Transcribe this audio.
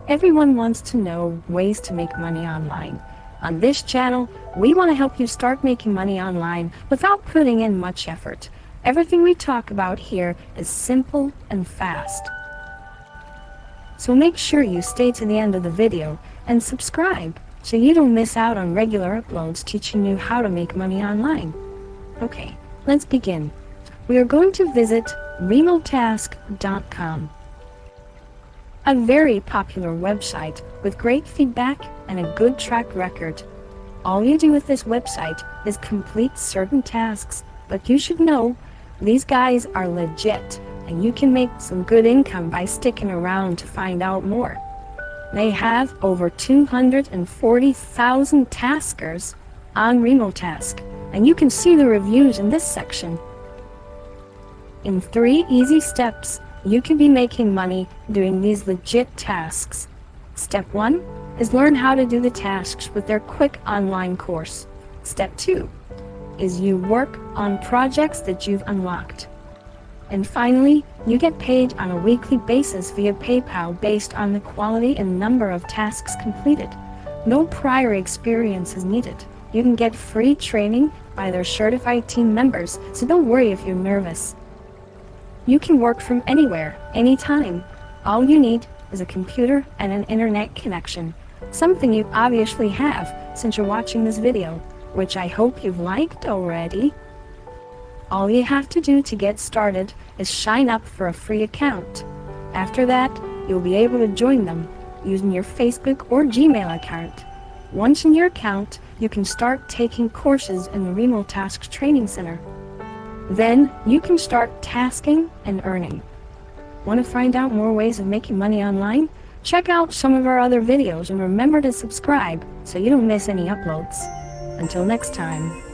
Everyone wants to know ways to make money online. On this channel, we want to help you start making money online without putting in much effort. Everything we talk about here is simple and fast. So make sure you stay to the end of the video and subscribe so you don't miss out on regular uploads teaching you how to make money online. Okay, let's begin. We are going to visit Remotask.com, a very popular website with great feedback and a good track record. All you do with this website is complete certain tasks, but you should know these guys are legit and you can make some good income by sticking around to find out more. They have over 240,000 taskers on Remotask, and you can see the reviews in this section. In 3 easy steps, you can be making money doing these legit tasks. Step 1 is learn how to do the tasks with their quick online course. Step 2 is you work on projects that you've unlocked. And finally, you get paid on a weekly basis via PayPal based on the quality and number of tasks completed. No prior experience is needed. You can get free training by their certified team members, so don't worry if you're nervous. You can work from anywhere, anytime. All you need is a computer and an internet connection, something you obviously have since you're watching this video, which I hope you've liked already. All you have to do to get started is sign up for a free account. After that, you'll be able to join them using your Facebook or Gmail account. Once in your account, you can start taking courses in the Remotask Training Center. Then, you can start tasking and earning. Want to find out more ways of making money online? Check out some of our other videos and remember to subscribe so you don't miss any uploads. Until next time.